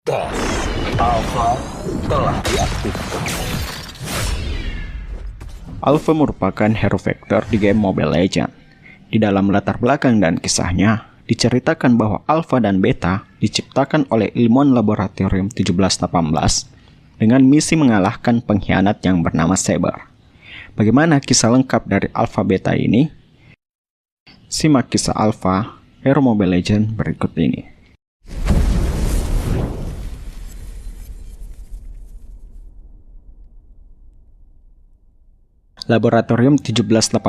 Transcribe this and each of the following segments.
Tes Alpha telah diaktifkan. Alpha merupakan hero vector di game Mobile Legends. Di dalam latar belakang dan kisahnya, diceritakan bahwa Alpha dan Beta diciptakan oleh ilmuwan laboratorium 1718 dengan misi mengalahkan pengkhianat yang bernama Saber. Bagaimana kisah lengkap dari Alpha Beta ini? Simak kisah Alpha, hero Mobile Legends berikut ini. Laboratorium 1718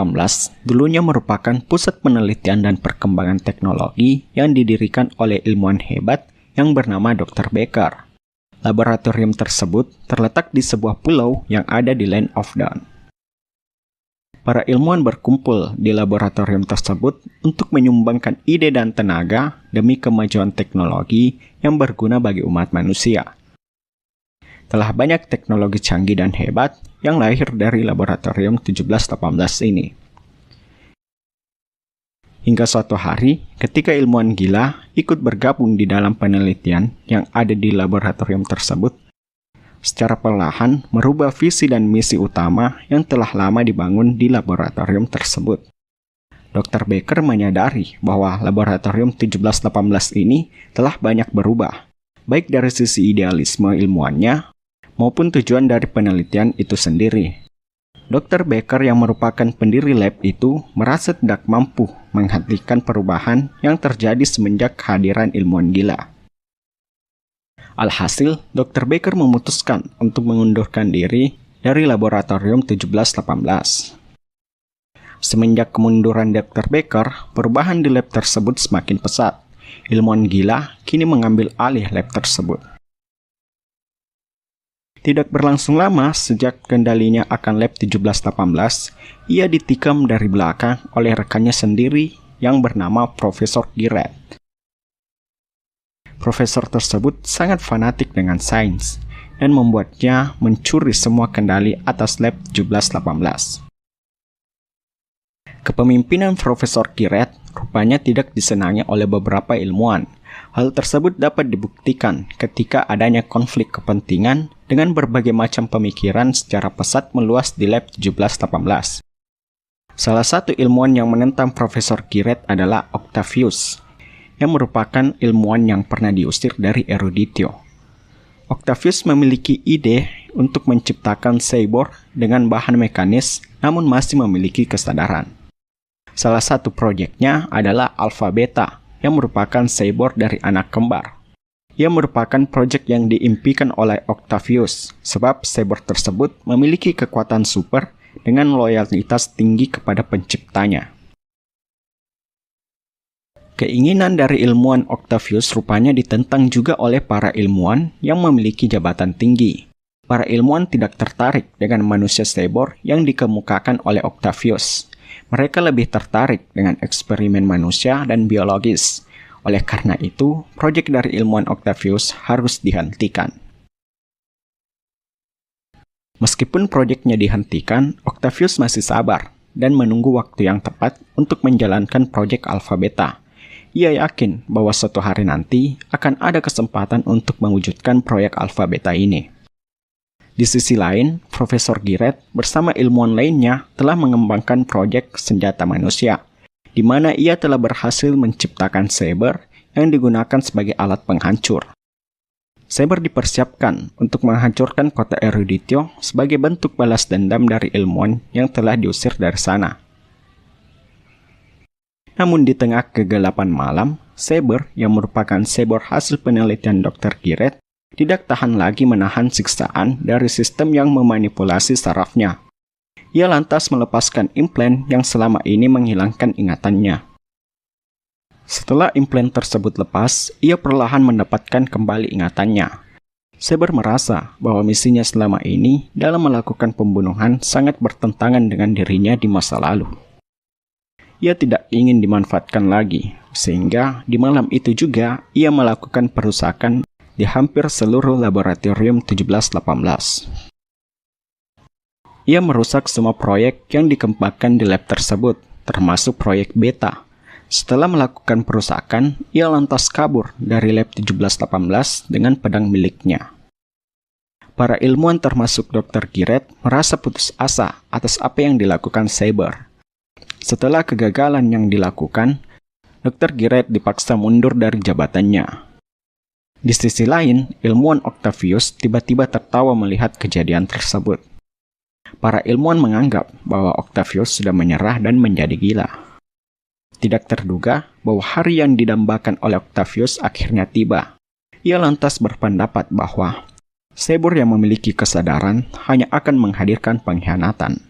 dulunya merupakan pusat penelitian dan perkembangan teknologi yang didirikan oleh ilmuwan hebat yang bernama Dr. Becker. Laboratorium tersebut terletak di sebuah pulau yang ada di Land of Dawn. Para ilmuwan berkumpul di laboratorium tersebut untuk menyumbangkan ide dan tenaga demi kemajuan teknologi yang berguna bagi umat manusia. Telah banyak teknologi canggih dan hebat yang lahir dari laboratorium 1718 ini. Hingga suatu hari, ketika ilmuwan gila ikut bergabung di dalam penelitian yang ada di laboratorium tersebut, secara perlahan merubah visi dan misi utama yang telah lama dibangun di laboratorium tersebut. Dr. Becker menyadari bahwa laboratorium 1718 ini telah banyak berubah, baik dari sisi idealisme ilmuannya maupun tujuan dari penelitian itu sendiri. Dr. Becker yang merupakan pendiri lab itu merasa tidak mampu menghentikan perubahan yang terjadi semenjak kehadiran ilmuwan gila. Alhasil, Dr. Becker memutuskan untuk mengundurkan diri dari laboratorium 1718. Semenjak kemunduran Dr. Becker, perubahan di lab tersebut semakin pesat. Ilmuwan gila kini mengambil alih lab tersebut. Tidak berlangsung lama sejak kendalinya akan lab 1718, ia ditikam dari belakang oleh rekannya sendiri yang bernama Profesor Girard. Profesor tersebut sangat fanatik dengan sains dan membuatnya mencuri semua kendali atas lab 1718. Kepemimpinan Profesor Girard rupanya tidak disenangi oleh beberapa ilmuwan. Hal tersebut dapat dibuktikan ketika adanya konflik kepentingan dengan berbagai macam pemikiran secara pesat meluas di lab 1718. Salah satu ilmuwan yang menentang Profesor Girard adalah Octavius, yang merupakan ilmuwan yang pernah diusir dari Eruditio. Octavius memiliki ide untuk menciptakan cyborg dengan bahan mekanis namun masih memiliki kesadaran. Salah satu proyeknya adalah Alpha Beta, yang merupakan cyborg dari anak kembar. Ia merupakan proyek yang diimpikan oleh Octavius, sebab cyborg tersebut memiliki kekuatan super dengan loyalitas tinggi kepada penciptanya. Keinginan dari ilmuwan Octavius rupanya ditentang juga oleh para ilmuwan yang memiliki jabatan tinggi. Para ilmuwan tidak tertarik dengan manusia cyborg yang dikemukakan oleh Octavius. Mereka lebih tertarik dengan eksperimen manusia dan biologis. Oleh karena itu, proyek dari ilmuwan Octavius harus dihentikan. Meskipun proyeknya dihentikan, Octavius masih sabar dan menunggu waktu yang tepat untuk menjalankan proyek Alpha Beta. Ia yakin bahwa suatu hari nanti akan ada kesempatan untuk mewujudkan proyek Alpha Beta ini. Di sisi lain, Profesor Girard bersama ilmuwan lainnya telah mengembangkan proyek senjata manusia, di mana ia telah berhasil menciptakan Saber yang digunakan sebagai alat penghancur. Saber dipersiapkan untuk menghancurkan kota Eruditio sebagai bentuk balas dendam dari ilmuwan yang telah diusir dari sana. Namun di tengah kegelapan malam, Saber yang merupakan cyborg hasil penelitian Dr. Girard tidak tahan lagi menahan siksaan dari sistem yang memanipulasi sarafnya. Ia lantas melepaskan implan yang selama ini menghilangkan ingatannya. Setelah implan tersebut lepas, ia perlahan mendapatkan kembali ingatannya. Saber merasa bahwa misinya selama ini dalam melakukan pembunuhan sangat bertentangan dengan dirinya di masa lalu. Ia tidak ingin dimanfaatkan lagi, sehingga di malam itu juga ia melakukan perusakan di hampir seluruh laboratorium 1718. Ia merusak semua proyek yang dikembangkan di lab tersebut, termasuk proyek Beta. Setelah melakukan perusakan, ia lantas kabur dari Lab 1718 dengan pedang miliknya. Para ilmuwan termasuk Dr. Girard merasa putus asa atas apa yang dilakukan Saber. Setelah kegagalan yang dilakukan, Dr. Girard dipaksa mundur dari jabatannya. Di sisi lain, ilmuwan Octavius tiba-tiba tertawa melihat kejadian tersebut. Para ilmuwan menganggap bahwa Octavius sudah menyerah dan menjadi gila. Tidak terduga bahwa hari yang didambakan oleh Octavius akhirnya tiba. Ia lantas berpendapat bahwa Saber yang memiliki kesadaran hanya akan menghadirkan pengkhianatan.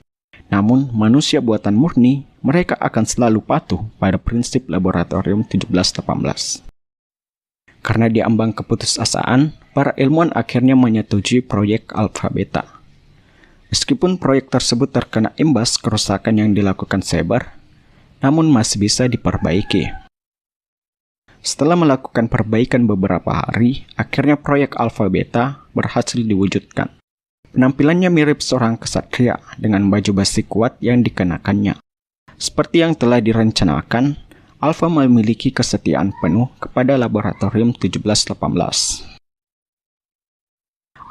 Namun, manusia buatan murni, mereka akan selalu patuh pada prinsip laboratorium 1718. Karena diambang keputusasaan, para ilmuwan akhirnya menyetujui proyek Alpha Beta. Meskipun proyek tersebut terkena imbas kerusakan yang dilakukan Saber, namun masih bisa diperbaiki. Setelah melakukan perbaikan beberapa hari, akhirnya proyek Alpha Beta berhasil diwujudkan. Penampilannya mirip seorang kesatria dengan baju besi kuat yang dikenakannya. Seperti yang telah direncanakan, Alpha memiliki kesetiaan penuh kepada laboratorium 1718.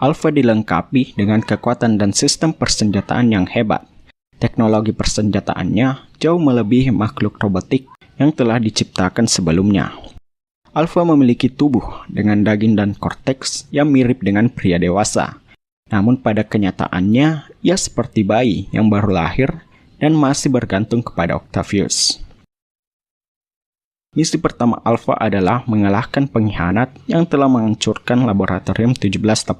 Alpha dilengkapi dengan kekuatan dan sistem persenjataan yang hebat. Teknologi persenjataannya jauh melebihi makhluk robotik yang telah diciptakan sebelumnya. Alpha memiliki tubuh dengan daging dan korteks yang mirip dengan pria dewasa. Namun pada kenyataannya, ia seperti bayi yang baru lahir dan masih bergantung kepada Octavius. Misi pertama Alpha adalah mengalahkan pengkhianat yang telah menghancurkan laboratorium 1718.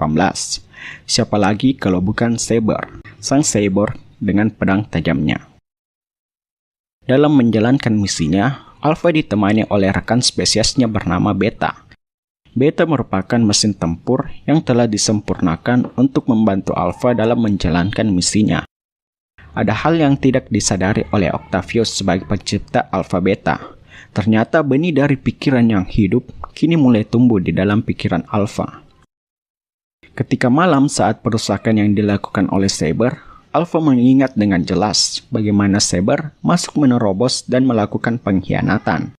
Siapa lagi kalau bukan Saber, sang cyborg dengan pedang tajamnya. Dalam menjalankan misinya, Alpha ditemani oleh rekan spesiesnya bernama Beta. Beta merupakan mesin tempur yang telah disempurnakan untuk membantu Alpha dalam menjalankan misinya. Ada hal yang tidak disadari oleh Octavius sebagai pencipta Alpha Beta. Ternyata benih dari pikiran yang hidup kini mulai tumbuh di dalam pikiran Alpha. Ketika malam saat perusakan yang dilakukan oleh Saber, Alpha mengingat dengan jelas bagaimana Saber masuk menerobos dan melakukan pengkhianatan.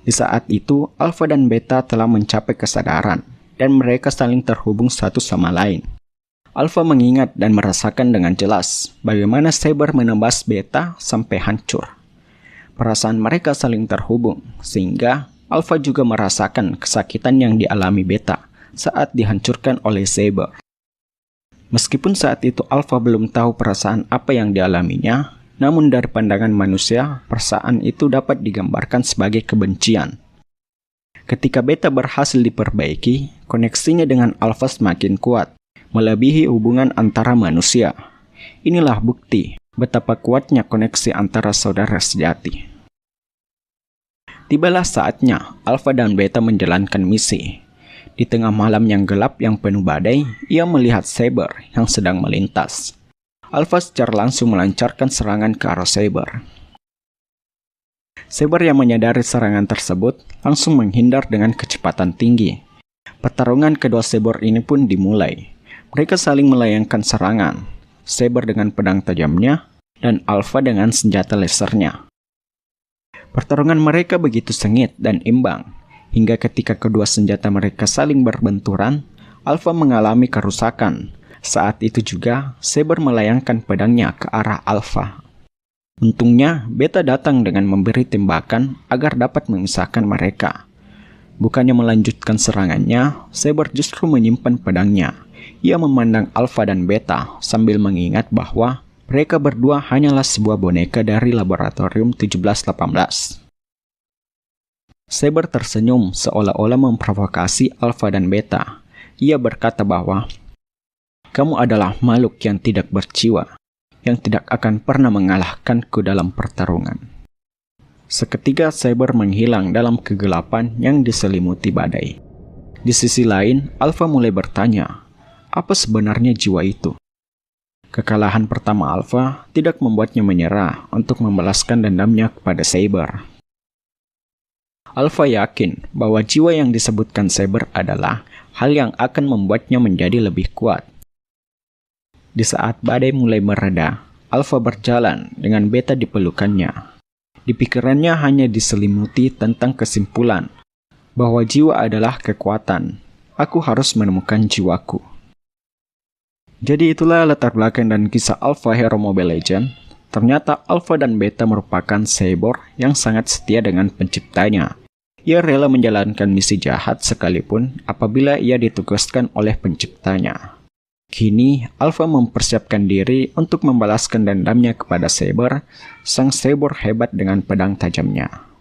Di saat itu, Alpha dan Beta telah mencapai kesadaran, dan mereka saling terhubung satu sama lain. Alpha mengingat dan merasakan dengan jelas bagaimana Saber menembas Beta sampai hancur. Perasaan mereka saling terhubung, sehingga Alpha juga merasakan kesakitan yang dialami Beta saat dihancurkan oleh Saber. Meskipun saat itu Alpha belum tahu perasaan apa yang dialaminya, namun dari pandangan manusia, perasaan itu dapat digambarkan sebagai kebencian. Ketika Beta berhasil diperbaiki, koneksinya dengan Alpha semakin kuat, melebihi hubungan antara manusia. Inilah bukti betapa kuatnya koneksi antara saudara sejati. Tibalah saatnya Alpha dan Beta menjalankan misi. Di tengah malam yang gelap yang penuh badai, ia melihat Saber yang sedang melintas. Alpha secara langsung melancarkan serangan ke arah Saber. Saber yang menyadari serangan tersebut langsung menghindar dengan kecepatan tinggi. Pertarungan kedua Saber ini pun dimulai. Mereka saling melayangkan serangan. Saber dengan pedang tajamnya dan Alpha dengan senjata lasernya. Pertarungan mereka begitu sengit dan imbang, hingga ketika kedua senjata mereka saling berbenturan, Alpha mengalami kerusakan. Saat itu juga, Saber melayangkan pedangnya ke arah Alpha. Untungnya, Beta datang dengan memberi tembakan agar dapat memisahkan mereka. Bukannya melanjutkan serangannya, Saber justru menyimpan pedangnya. Ia memandang Alpha dan Beta sambil mengingat bahwa mereka berdua hanyalah sebuah boneka dari laboratorium 1718. Saber tersenyum seolah-olah memprovokasi Alpha dan Beta. Ia berkata bahwa, "Kamu adalah makhluk yang tidak berjiwa, yang tidak akan pernah mengalahkanku dalam pertarungan." Seketika Saber menghilang dalam kegelapan yang diselimuti badai. Di sisi lain, Alpha mulai bertanya, apa sebenarnya jiwa itu? Kekalahan pertama Alpha tidak membuatnya menyerah untuk membalaskan dendamnya kepada Saber. Alpha yakin bahwa jiwa yang disebutkan Saber adalah hal yang akan membuatnya menjadi lebih kuat. Di saat badai mulai mereda, Alpha berjalan dengan Beta di pelukannya. Di pikirannya hanya diselimuti tentang kesimpulan bahwa jiwa adalah kekuatan. Aku harus menemukan jiwaku. Jadi itulah latar belakang dan kisah Alpha Hero Mobile Legends. Ternyata Alpha dan Beta merupakan cyborg yang sangat setia dengan penciptanya. Ia rela menjalankan misi jahat sekalipun apabila ia ditugaskan oleh penciptanya. Kini, Alpha mempersiapkan diri untuk membalaskan dendamnya kepada Saber, sang cyborg hebat dengan pedang tajamnya.